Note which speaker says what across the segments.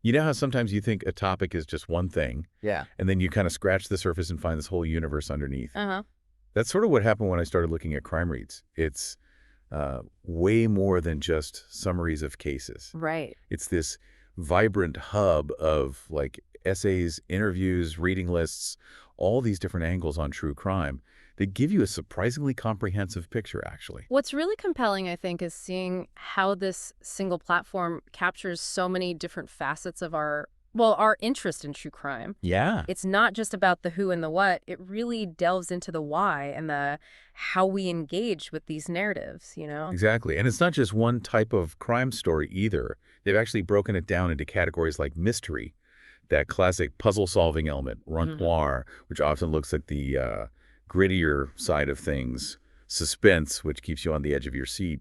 Speaker 1: You know how sometimes you think a topic is just one thing,
Speaker 2: Yeah.
Speaker 1: and then you kind of scratch the surface and find this whole universe underneath?
Speaker 2: Uh-huh.
Speaker 1: That's sort of what happened when I started looking at crime reads. It's way more than just summaries of cases.
Speaker 2: Right.
Speaker 1: It's this vibrant hub of like essays, interviews, reading lists, all these different angles on true crime that give you a surprisingly comprehensive picture, actually.
Speaker 2: What's really compelling, I think, is seeing how this single platform captures so many different facets of our interest in true crime.
Speaker 1: Yeah.
Speaker 2: It's not just about the who and the what. It really delves into the why and the how we engage with these narratives, you know?
Speaker 1: Exactly. And it's not just one type of crime story either. They've actually broken it down into categories like mystery, that classic puzzle-solving element,
Speaker 2: Mhm.
Speaker 1: noir, which often looks at the grittier side of things, suspense, which keeps you on the edge of your seat,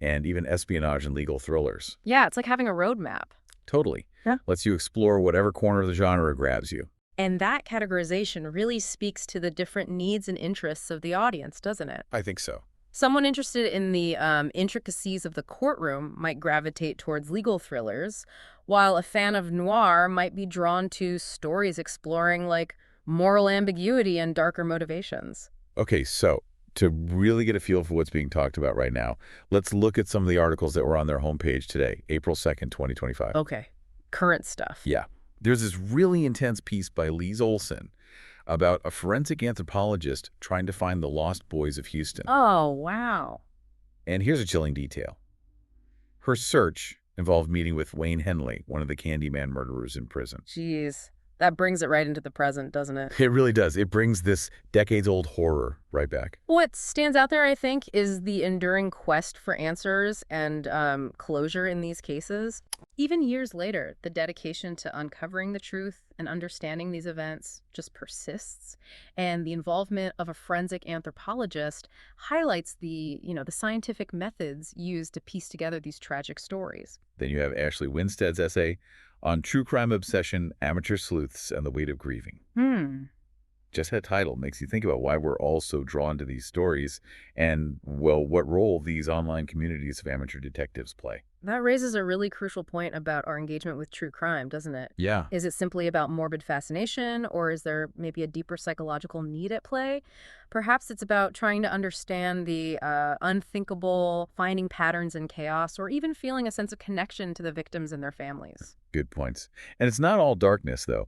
Speaker 1: and even espionage and legal thrillers.
Speaker 2: Yeah, it's like having a roadmap.
Speaker 1: Totally.
Speaker 2: Yeah.
Speaker 1: Lets you explore whatever corner of the genre grabs you.
Speaker 2: And that categorization really speaks to the different needs and interests of the audience, doesn't it?
Speaker 1: I think so.
Speaker 2: Someone interested in the intricacies of the courtroom might gravitate towards legal thrillers, while a fan of noir might be drawn to stories exploring, like, moral ambiguity and darker motivations.
Speaker 1: Okay, so to really get a feel for what's being talked about right now, let's look at some of the articles that were on their homepage today, April 2nd, 2025.
Speaker 2: Okay, current stuff.
Speaker 1: Yeah. There's this really intense piece by Lise Olson about a forensic anthropologist trying to find the lost boys of Houston.
Speaker 2: Oh, wow.
Speaker 1: And here's a chilling detail. Her search involved meeting with Wayne Henley, one of the Candyman murderers in prison.
Speaker 2: Jeez. That brings it right into the present, doesn't it?
Speaker 1: It really does. It brings this decades-old horror right back.
Speaker 2: What stands out there, I think, is the enduring quest for answers and closure in these cases. Even years later, the dedication to uncovering the truth and understanding these events just persists. And the involvement of a forensic anthropologist highlights the scientific methods used to piece together these tragic stories.
Speaker 1: Then you have Ashley Winstead's essay on true crime obsession, amateur sleuths, and the weight of grieving.
Speaker 2: Hmm.
Speaker 1: Just that title makes you think about why we're all so drawn to these stories and, well, what role these online communities of amateur detectives play.
Speaker 2: That raises a really crucial point about our engagement with true crime, doesn't it?
Speaker 1: Yeah.
Speaker 2: Is it simply about morbid fascination, or is there maybe a deeper psychological need at play? Perhaps it's about trying to understand the unthinkable, finding patterns in chaos, or even feeling a sense of connection to the victims and their families.
Speaker 1: Good points. And it's not all darkness, though.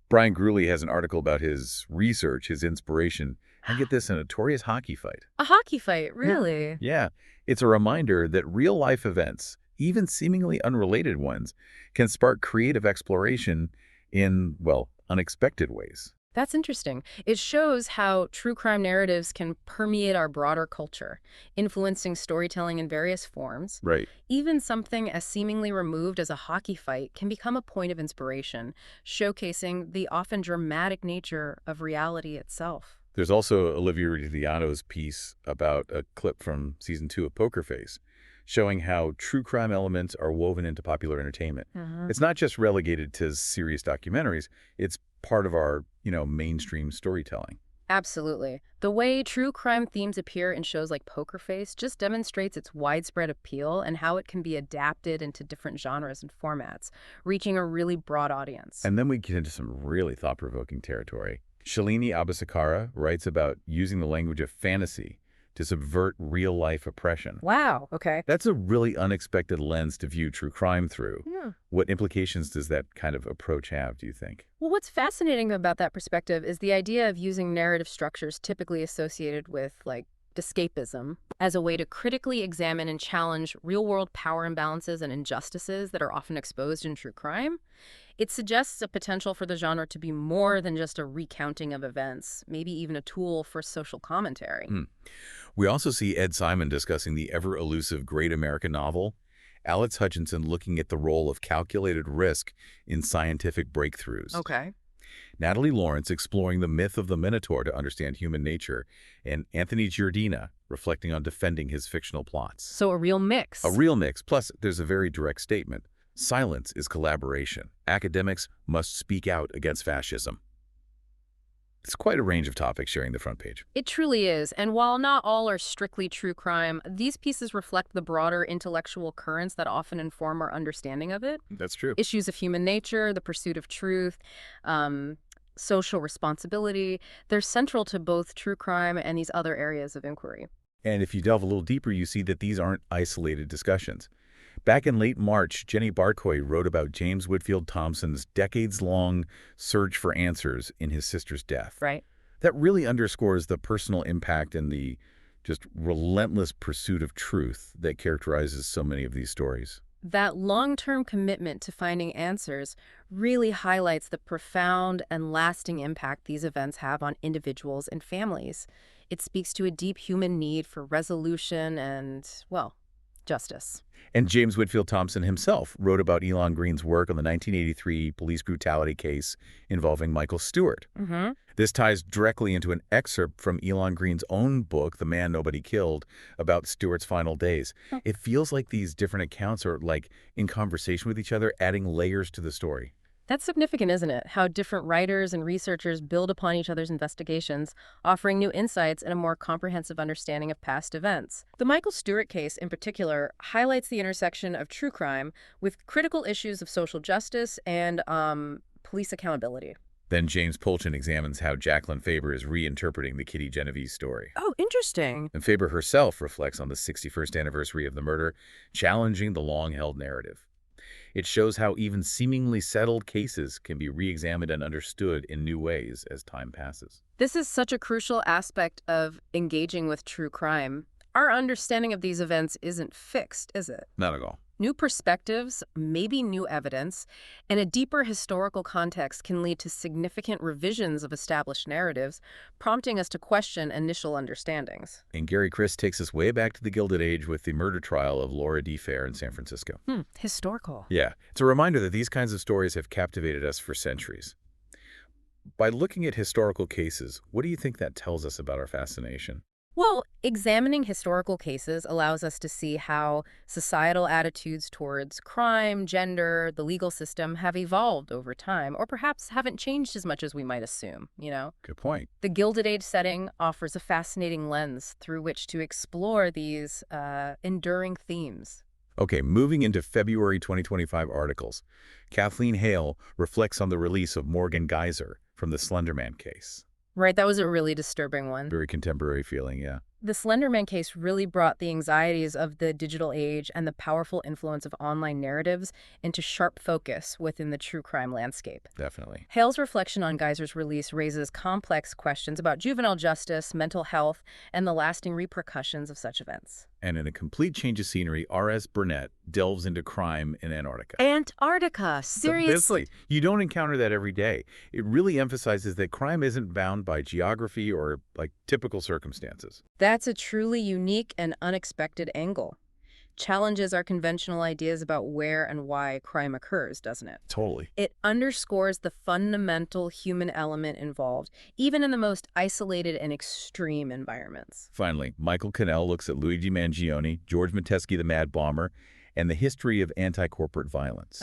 Speaker 1: Brian Grewley has an article about his research, his inspiration, and get this, a notorious hockey fight.
Speaker 2: A hockey fight, really?
Speaker 1: Yeah, it's a reminder that real-life events, even seemingly unrelated ones, can spark creative exploration in, well, unexpected ways.
Speaker 2: That's interesting. It shows how true crime narratives can permeate our broader culture, influencing storytelling in various forms.
Speaker 1: Right.
Speaker 2: Even something as seemingly removed as a hockey fight can become a point of inspiration, showcasing the often dramatic nature of reality itself.
Speaker 1: There's also Olivia Rudiano's piece about a clip from season 2 of Poker Face, showing how true crime elements are woven into popular entertainment.
Speaker 2: Mhm.
Speaker 1: It's not just relegated to serious documentaries, it's part of our, mainstream storytelling.
Speaker 2: Absolutely. The way true crime themes appear in shows like Poker Face just demonstrates its widespread appeal and how it can be adapted into different genres and formats, reaching a really broad audience.
Speaker 1: And then we get into some really thought-provoking territory. Shalini Abasakara writes about using the language of fantasy to subvert real-life oppression.
Speaker 2: Wow, okay.
Speaker 1: That's a really unexpected lens to view true crime through.
Speaker 2: Yeah.
Speaker 1: What implications does that kind of approach have, do you think?
Speaker 2: Well, what's fascinating about that perspective is the idea of using narrative structures typically associated with, like, escapism as a way to critically examine and challenge real-world power imbalances and injustices that are often exposed in true crime. It suggests a potential for the genre to be more than just a recounting of events, maybe even a tool for social commentary.
Speaker 1: We also see Ed Simon discussing the ever-elusive great American novel, Alex Hutchinson looking at the role of calculated risk in scientific breakthroughs,
Speaker 2: Okay.
Speaker 1: Natalie Lawrence exploring the myth of the Minotaur to understand human nature, and Anthony Giardina reflecting on defending his fictional plots.
Speaker 2: So a real mix.
Speaker 1: A real mix, plus there's a very direct statement. Silence is collaboration. Academics must speak out against fascism. It's quite a range of topics sharing the front page.
Speaker 2: It truly is. And while not all are strictly true crime, these pieces reflect the broader intellectual currents that often inform our understanding of it.
Speaker 1: That's true.
Speaker 2: Issues of human nature, the pursuit of truth, um, social responsibility, they're central to both true crime and these other areas of inquiry.
Speaker 1: And if you delve a little deeper, you see that these aren't isolated discussions. Back in late March, Jenny Barcoy wrote about James Whitfield Thompson's decades-long search for answers in his sister's death.
Speaker 2: Right.
Speaker 1: That really underscores the personal impact and the just relentless pursuit of truth that characterizes so many of these stories.
Speaker 2: That long-term commitment to finding answers really highlights the profound and lasting impact these events have on individuals and families. It speaks to a deep human need for resolution and, well, justice.
Speaker 1: And James Whitfield Thompson himself wrote about Elon Green's work on the 1983 police brutality case involving Michael Stewart.
Speaker 2: Mm-hmm.
Speaker 1: This ties directly into an excerpt from Elon Green's own book, The Man Nobody Killed, about Stewart's final days. It feels like these different accounts are like in conversation with each other, adding layers to the story.
Speaker 2: That's significant, isn't it? How different writers and researchers build upon each other's investigations, offering new insights and a more comprehensive understanding of past events. The Michael Stewart case, in particular, highlights the intersection of true crime with critical issues of social justice and police accountability.
Speaker 1: Then James Polchin examines how Jacqueline Faber is reinterpreting the Kitty Genovese story.
Speaker 2: Oh, interesting.
Speaker 1: And Faber herself reflects on the 61st anniversary of the murder, challenging the long-held narrative. It shows how even seemingly settled cases can be re-examined and understood in new ways as time passes.
Speaker 2: This is such a crucial aspect of engaging with true crime. Our understanding of these events isn't fixed, is it?
Speaker 1: Not at all.
Speaker 2: New perspectives, maybe new evidence, and a deeper historical context can lead to significant revisions of established narratives, prompting us to question initial understandings.
Speaker 1: And Gary Christ takes us way back to the Gilded Age with the murder trial of Laura D. Fair in San Francisco.
Speaker 2: Historical.
Speaker 1: Yeah, it's a reminder that these kinds of stories have captivated us for centuries. By looking at historical cases, what do you think that tells us about our fascination?
Speaker 2: Well, examining historical cases allows us to see how societal attitudes towards crime, gender, the legal system have evolved over time, or perhaps haven't changed as much as we might assume.
Speaker 1: Good point.
Speaker 2: The Gilded Age setting offers a fascinating lens through which to explore these enduring themes.
Speaker 1: Okay, moving into February 2025 articles. Kathleen Hale reflects on the release of Morgan Geyser from the Slenderman case.
Speaker 2: Right, that was a really disturbing one.
Speaker 1: Very contemporary feeling, yeah.
Speaker 2: The Slenderman case really brought the anxieties of the digital age and the powerful influence of online narratives into sharp focus within the true crime landscape.
Speaker 1: Definitely.
Speaker 2: Hale's reflection on Geyser's release raises complex questions about juvenile justice, mental health, and the lasting repercussions of such events.
Speaker 1: And in a complete change of scenery, R.S. Burnett delves into crime in Antarctica.
Speaker 2: Antarctica, seriously.
Speaker 1: You don't encounter that every day. It really emphasizes that crime isn't bound by geography or, like, typical circumstances.
Speaker 2: That's a truly unique and unexpected angle. Challenges our conventional ideas about where and why crime occurs, doesn't it?
Speaker 1: Totally.
Speaker 2: It underscores the fundamental human element involved, even in the most isolated and extreme environments.
Speaker 1: Finally, Michael Cannell looks at Luigi Mangione, George Metesky the Mad Bomber, and the history of anti-corporate violence.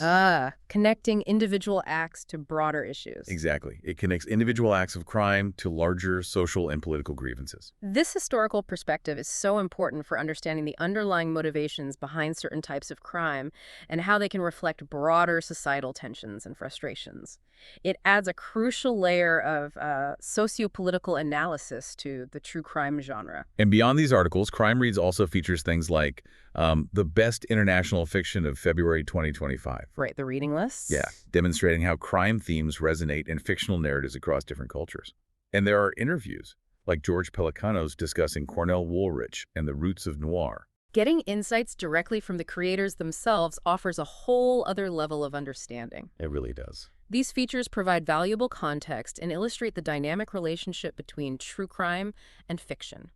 Speaker 2: Connecting individual acts to broader issues.
Speaker 1: Exactly. It connects individual acts of crime to larger social and political grievances.
Speaker 2: This historical perspective is so important for understanding the underlying motivations behind certain types of crime and how they can reflect broader societal tensions and frustrations. It adds a crucial layer of socio-political analysis to the true crime genre.
Speaker 1: And beyond these articles, Crime Reads also features things like the best international fiction of February 2025.
Speaker 2: Right, the reading lists?
Speaker 1: Yeah, demonstrating how crime themes resonate in fictional narratives across different cultures. And there are interviews, like George Pelicano's discussing Cornell Woolrich and the roots of noir.
Speaker 2: Getting insights directly from the creators themselves offers a whole other level of understanding.
Speaker 1: It really does.
Speaker 2: These features provide valuable context and illustrate the dynamic relationship between true crime and fiction.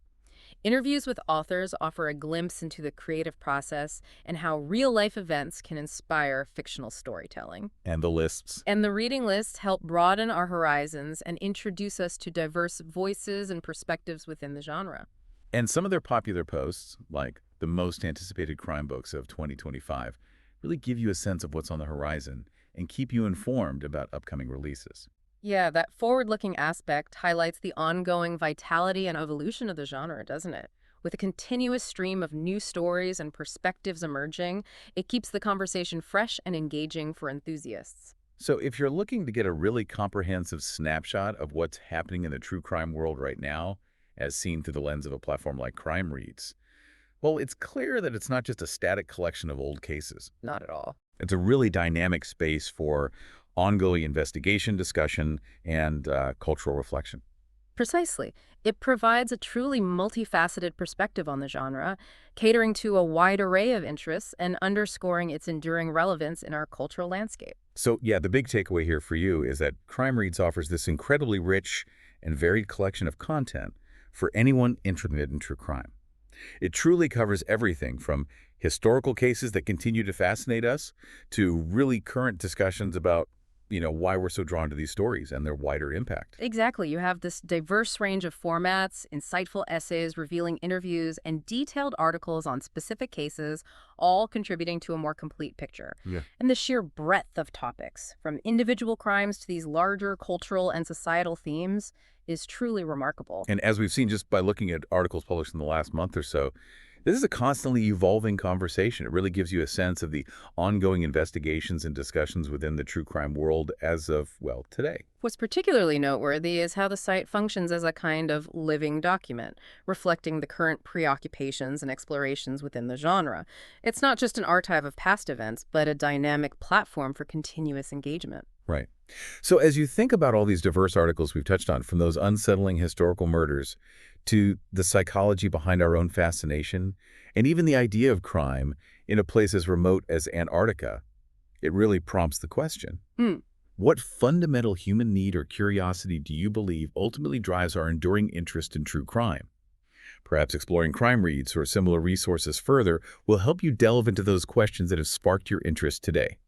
Speaker 2: Interviews with authors offer a glimpse into the creative process and how real-life events can inspire fictional storytelling.
Speaker 1: And the lists.
Speaker 2: And the reading lists help broaden our horizons and introduce us to diverse voices and perspectives within the genre.
Speaker 1: And some of their popular posts, like the most anticipated crime books of 2025, really give you a sense of what's on the horizon and keep you informed about upcoming releases.
Speaker 2: Yeah, that forward-looking aspect highlights the ongoing vitality and evolution of the genre, doesn't it? With a continuous stream of new stories and perspectives emerging, it keeps the conversation fresh and engaging for enthusiasts.
Speaker 1: So if you're looking to get a really comprehensive snapshot of what's happening in the true crime world right now, as seen through the lens of a platform like Crime Reads, well, it's clear that it's not just a static collection of old cases.
Speaker 2: Not at all.
Speaker 1: It's a really dynamic space for ongoing investigation, discussion, and cultural reflection.
Speaker 2: Precisely. It provides a truly multifaceted perspective on the genre, catering to a wide array of interests and underscoring its enduring relevance in our cultural landscape.
Speaker 1: So, yeah, the big takeaway here for you is that Crime Reads offers this incredibly rich and varied collection of content for anyone interested in true crime. It truly covers everything from historical cases that continue to fascinate us to really current discussions about, why we're so drawn to these stories and their wider impact.
Speaker 2: Exactly. You have this diverse range of formats, insightful essays, revealing interviews, and detailed articles on specific cases, all contributing to a more complete picture.
Speaker 1: Yeah.
Speaker 2: And the sheer breadth of topics, from individual crimes to these larger cultural and societal themes, is truly remarkable.
Speaker 1: And as we've seen just by looking at articles published in the last month or so, this is a constantly evolving conversation. It really gives you a sense of the ongoing investigations and discussions within the true crime world as of, well, today.
Speaker 2: What's particularly noteworthy is how the site functions as a kind of living document, reflecting the current preoccupations and explorations within the genre. It's not just an archive of past events, but a dynamic platform for continuous engagement.
Speaker 1: Right. So as you think about all these diverse articles we've touched on, from those unsettling historical murders to the psychology behind our own fascination, and even the idea of crime in a place as remote as Antarctica, it really prompts the question,
Speaker 2: Hmm.
Speaker 1: what fundamental human need or curiosity do you believe ultimately drives our enduring interest in true crime? Perhaps exploring Crime Reads or similar resources further will help you delve into those questions that have sparked your interest today.